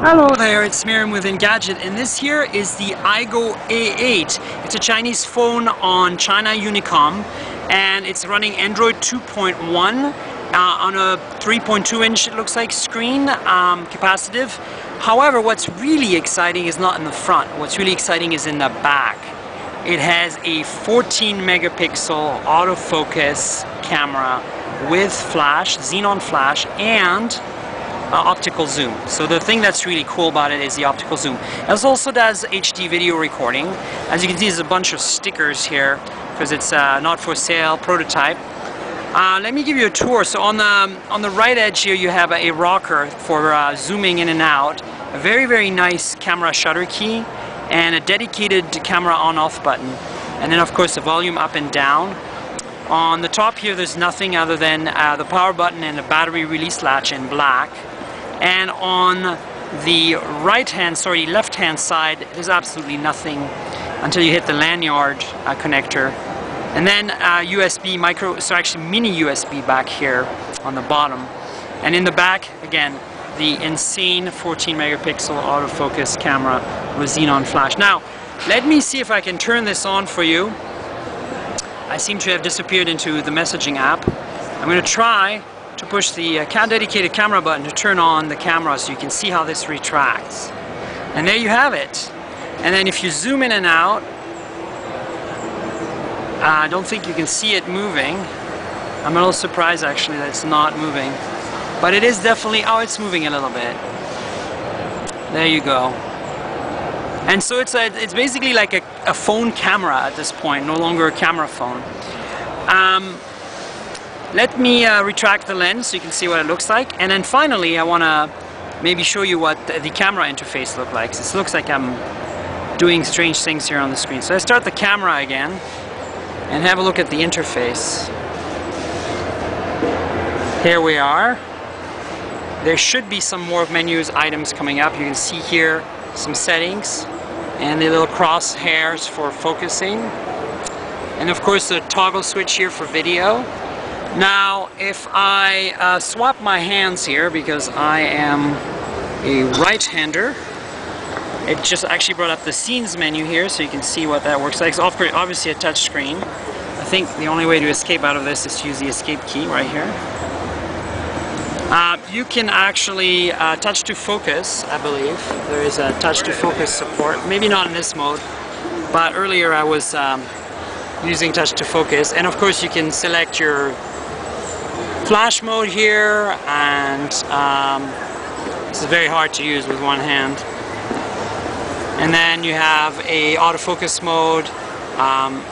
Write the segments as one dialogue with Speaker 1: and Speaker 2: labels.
Speaker 1: Hello there, it's Miriam with Engadget, and this here is the iGo A8. It's a Chinese phone on China Unicom, and it's running Android 2.1 on a 3.2 inch, it looks like, screen, capacitive. However, what's really exciting is not in the front. What's really exciting is in the back. It has a 14 megapixel autofocus camera with flash, xenon flash, and optical zoom. So the thing that's really cool about it is the optical zoom. It also does HD video recording. As you can see, there's a bunch of stickers here because it's not for sale prototype. Let me give you a tour. So on the right edge here, you have a rocker for zooming in and out, a very nice camera shutter key, and a dedicated camera on-off button, and then of course the volume up and down. On the top here, there's nothing other than the power button and the battery release latch in black. And on the left-hand side, there's absolutely nothing until you hit the lanyard connector. And then USB mini USB back here on the bottom. And in the back, again, the insane 14 megapixel autofocus camera with xenon flash. Now, let me see if I can turn this on for you. I seem to have disappeared into the messaging app. I'm going to try to push the dedicated camera button to turn on the camera so you can see how this retracts. And there you have it. And then if you zoom in and out, I don't think you can see it moving. I'm a little surprised actually that it's not moving. But it is definitely, oh, it's moving a little bit. There you go. And so it's basically like a phone camera at this point, no longer a camera phone. Let me retract the lens so you can see what it looks like. And then finally, I want to maybe show you what the camera interface looks like. This looks like I'm doing strange things here on the screen. So I start the camera again and have a look at the interface. Here we are. There should be some more menus items coming up. You can see here some settings and the little crosshairs for focusing. And of course the toggle switch here for video. Now, if I swap my hands here, because I am a right-hander, it just actually brought up the scenes menu here, so you can see what that works like. So obviously a touch screen. I think the only way to escape out of this is to use the escape key right here. You can actually touch to focus, I believe. There is a touch to focus support. Maybe not in this mode, but earlier I was using touch to focus. And of course you can select your flash mode here, and this is very hard to use with one hand. And then you have a autofocus mode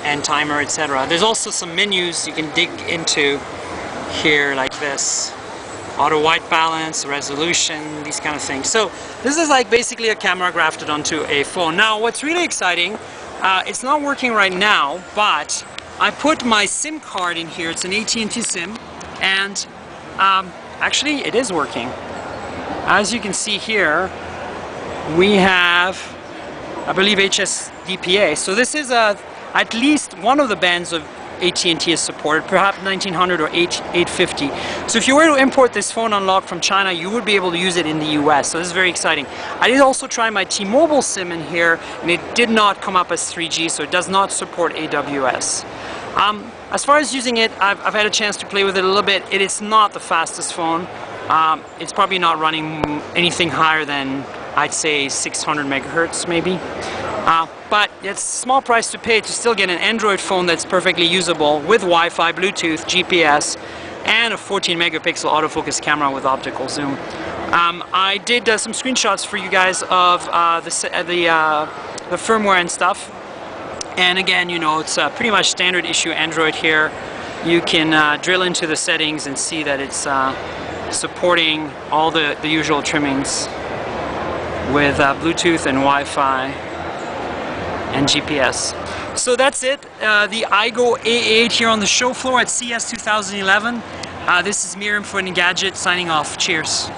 Speaker 1: and timer, etc. There's also some menus you can dig into here like this. Auto white balance, resolution, these kind of things. So this is like basically a camera grafted onto a phone. Now what's really exciting, it's not working right now, but I put my SIM card in here. It's an AT&T SIM. And actually it is working. As you can see here, we have, I believe, HSDPA. So this is at least one of the bands of AT&T is supported, perhaps 1900 or 850. So if you were to import this phone unlocked from China, you would be able to use it in the US. So this is very exciting. I did also try my T-Mobile SIM in here, and it did not come up as 3G, so it does not support AWS. As far as using it, I've had a chance to play with it a little bit. It is not the fastest phone. It's probably not running anything higher than, I'd say, 600 megahertz maybe. But it's a small price to pay to still get an Android phone that's perfectly usable with Wi-Fi, Bluetooth, GPS, and a 14 megapixel autofocus camera with optical zoom. I did some screenshots for you guys of the firmware and stuff. And again, you know, it's pretty much standard issue Android here. You can drill into the settings and see that it's supporting all the usual trimmings with Bluetooth and Wi-Fi and GPS. So that's it. The iGo A8 here on the show floor at CES 2011. This is Miriam for Engadget signing off. Cheers.